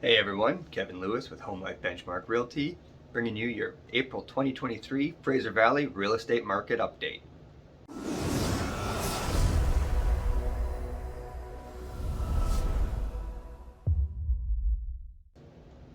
Hey everyone, Kevin Lewis with Home Life Benchmark Realty, bringing you your April 2023 Fraser Valley Real Estate Market Update.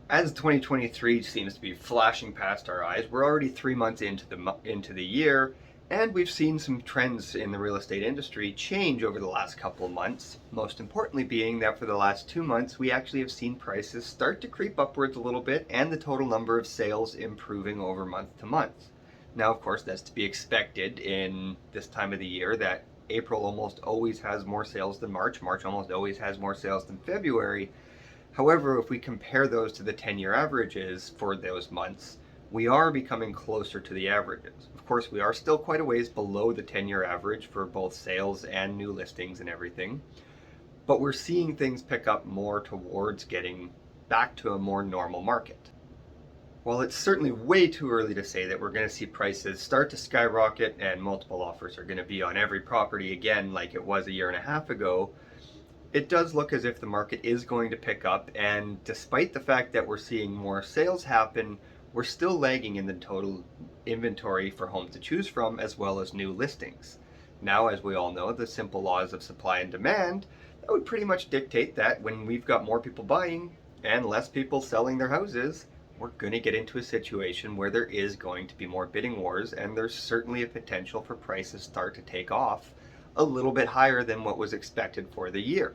As 2023 seems to be flashing past our eyes, we're already 3 months into the year, and we've seen some trends in the real estate industry change over the last couple of months. Most importantly being that for the last 2 months, we actually have seen prices start to creep upwards a little bit and the total number of sales improving over month to month. Now, of course, that's to be expected in this time of the year that April almost always has more sales than March. March almost always has more sales than February. However, if we compare those to the 10-year averages for those months, we are becoming closer to the averages. Of course, we are still quite a ways below the 10-year average for both sales and new listings and everything, but we're seeing things pick up more towards getting back to a more normal market. While it's certainly way too early to say that we're going to see prices start to skyrocket and multiple offers are going to be on every property again like it was a year and a half ago, it does look as if the market is going to pick up, and despite the fact that we're seeing more sales happen, we're still lagging in the total inventory for homes to choose from as well as new listings. Now, as we all know, the simple laws of supply and demand, that would pretty much dictate that when we've got more people buying and less people selling their houses, we're going to get into a situation where there is going to be more bidding wars, and there's certainly a potential for prices start to take off a little bit higher than what was expected for the year.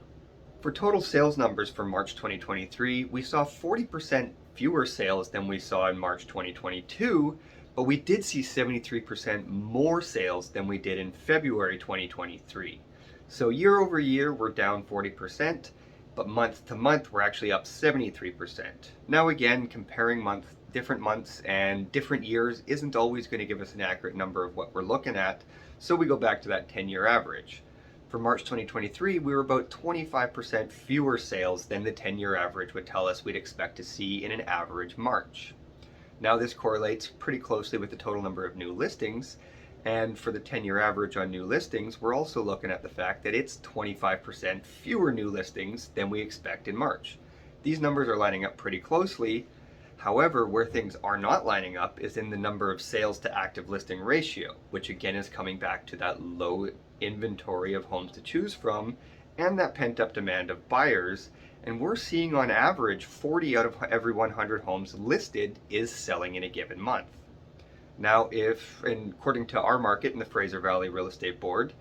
For total sales numbers for March 2023, we saw 40% fewer sales than we saw in March 2022, but we did see 73% more sales than we did in February 2023. So year over year, we're down 40%, but month to month, we're actually up 73%. Now again, comparing different months and different years isn't always going to give us an accurate number of what we're looking at, so we go back to that 10-year average. For March 2023, we were about 25% fewer sales than the 10-year average would tell us we'd expect to see in an average March. Now this correlates pretty closely with the total number of new listings, and for the 10-year average on new listings, we're also looking at the fact that it's 25% fewer new listings than we expect in March. These numbers are lining up pretty closely. However, where things are not lining up is in the number of sales to active listing ratio, which again is coming back to that low inventory of homes to choose from and that pent-up demand of buyers. And we're seeing on average 40 out of every 100 homes listed is selling in a given month. Now, and according to our market in the Fraser Valley Real Estate Board,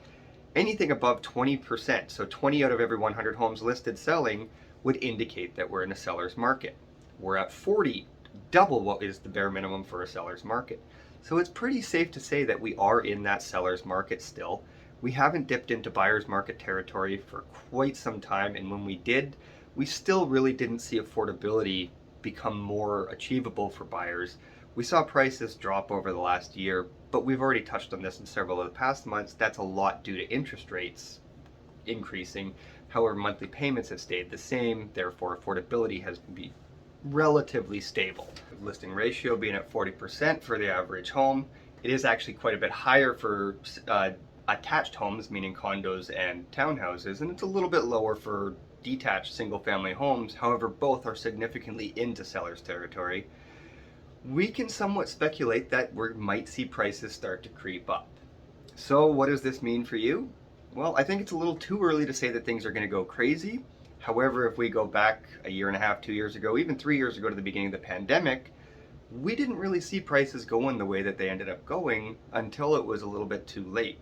anything above 20%, so 20 out of every 100 homes listed selling, would indicate that we're in a seller's market. We're at 40, double what is the bare minimum for a seller's market. So it's pretty safe to say that we are in that seller's market still. We haven't dipped into buyer's market territory for quite some time, and when we did, we still really didn't see affordability become more achievable for buyers. We saw prices drop over the last year, but we've already touched on this in several of the past months. That's a lot due to interest rates increasing. However, monthly payments have stayed the same, therefore affordability has been relatively stable. Listing ratio being at 40% for the average home. It is actually quite a bit higher for attached homes, meaning condos and townhouses, and it's a little bit lower for detached single-family homes. However, both are significantly into seller's territory. We can somewhat speculate that we might see prices start to creep up. So what does this mean for you? Well, I think it's a little too early to say that things are going to go crazy. However, if we go back a year and a half, 2 years ago, even 3 years ago to the beginning of the pandemic, we didn't really see prices going the way that they ended up going until it was a little bit too late.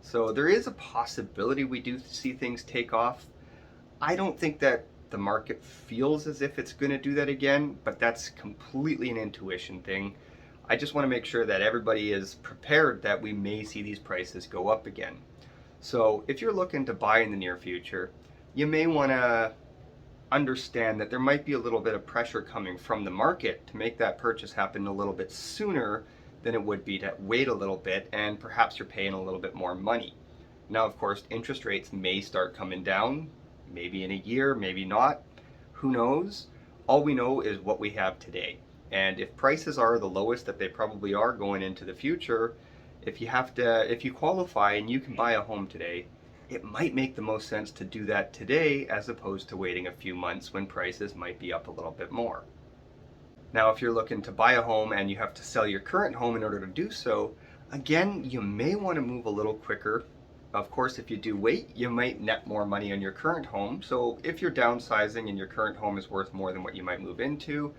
So there is a possibility we do see things take off. I don't think that the market feels as if it's going to do that again, but that's completely an intuition thing. I just want to make sure that everybody is prepared that we may see these prices go up again. So if you're looking to buy in the near future, you may want to understand that there might be a little bit of pressure coming from the market to make that purchase happen a little bit sooner than it would be to wait a little bit, and perhaps you're paying a little bit more money. Now, of course, interest rates may start coming down, maybe in a year, maybe not. Who knows? All we know is what we have today. And if prices are the lowest that they probably are going into the future, if you qualify and you can buy a home today, it might make the most sense to do that today as opposed to waiting a few months when prices might be up a little bit more. Now, if you're looking to buy a home and you have to sell your current home in order to do so, again, you may want to move a little quicker. Of course, if you do wait, you might net more money on your current home. So if you're downsizing and your current home is worth more than what you might move into,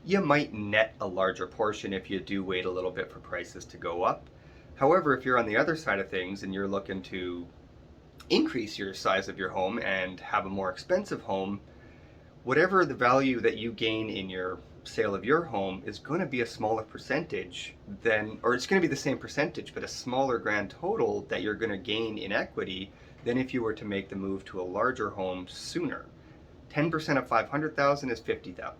you might net a larger portion if you do wait a little bit for prices to go up. However, if you're on the other side of things and you're looking to increase your size of your home and have a more expensive home, whatever the value that you gain in your sale of your home is going to be a smaller percentage than, or it's going to be the same percentage, but a smaller grand total that you're going to gain in equity than if you were to make the move to a larger home sooner. 10% of 500,000 is $50,000.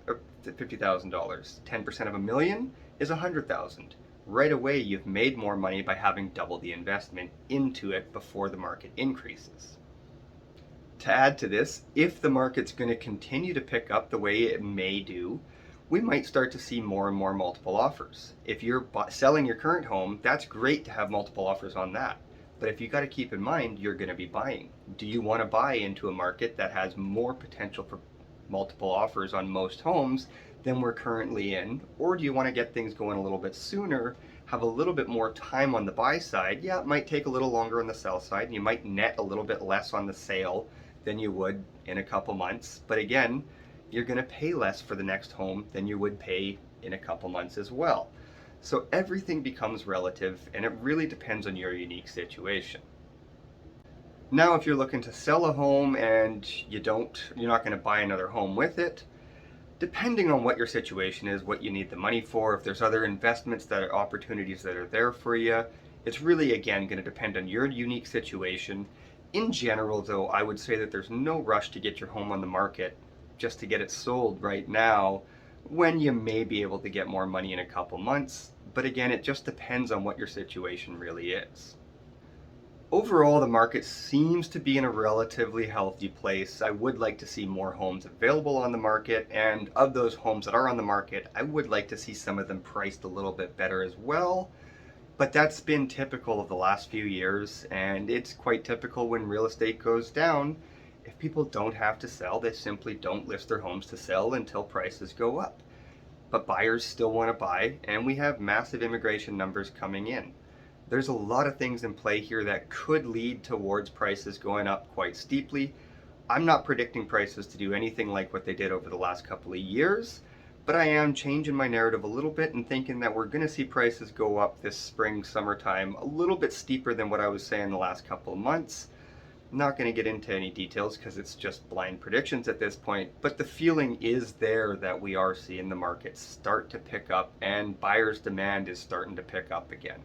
$50,000. 10% of a million is 100,000. Right away, you've made more money by having double the investment into it before the market increases. To add to this, if the market's going to continue to pick up the way it may do, we might start to see more and more multiple offers. If you're selling your current home, that's great to have multiple offers on that. But if you got to keep in mind, you're going to be buying. Do you want to buy into a market that has more potential for multiple offers on most homes than we're currently in? Or do you want to get things going a little bit sooner, have a little bit more time on the buy side? Yeah, it might take a little longer on the sell side, and you might net a little bit less on the sale than you would in a couple months. But again, you're going to pay less for the next home than you would pay in a couple months as well. So everything becomes relative, and it really depends on your unique situation. Now, if you're looking to sell a home and you're not going to buy another home with it, depending on what your situation is, what you need the money for, if there's other investments that are opportunities that are there for you, it's really, again, going to depend on your unique situation. In general, though, I would say that there's no rush to get your home on the market just to get it sold right now when you may be able to get more money in a couple months. But again, it just depends on what your situation really is. Overall, the market seems to be in a relatively healthy place. I would like to see more homes available on the market, and of those homes that are on the market, I would like to see some of them priced a little bit better as well. But that's been typical of the last few years, and it's quite typical when real estate goes down. If people don't have to sell, they simply don't list their homes to sell until prices go up. But buyers still want to buy, and we have massive immigration numbers coming in. There's a lot of things in play here that could lead towards prices going up quite steeply. I'm not predicting prices to do anything like what they did over the last couple of years, but I am changing my narrative a little bit and thinking that we're going to see prices go up this spring, summertime, a little bit steeper than what I was saying the last couple of months. I'm not going to get into any details because it's just blind predictions at this point, but the feeling is there that we are seeing the market start to pick up and buyers' demand is starting to pick up again.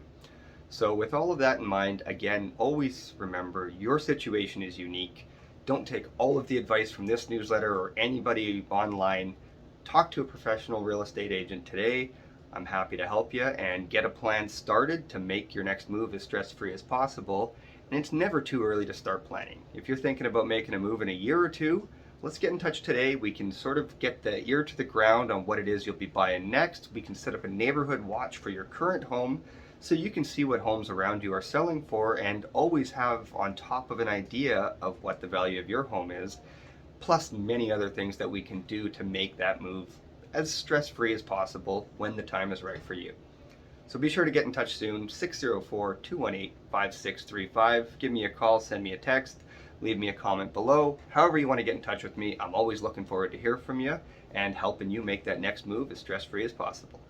So with all of that in mind, again, always remember your situation is unique. Don't take all of the advice from this newsletter or anybody online. Talk to a professional real estate agent today. I'm happy to help you and get a plan started to make your next move as stress-free as possible. And it's never too early to start planning. If you're thinking about making a move in a year or two, let's get in touch today. We can sort of get the ear to the ground on what it is you'll be buying next. We can set up a neighborhood watch for your current home so you can see what homes around you are selling for and always have on top of an idea of what the value of your home is, plus many other things that we can do to make that move as stress-free as possible when the time is right for you. So be sure to get in touch soon, 604-218-5635. Give me a call, send me a text, leave me a comment below. However you want to get in touch with me, I'm always looking forward to hear from you and helping you make that next move as stress-free as possible.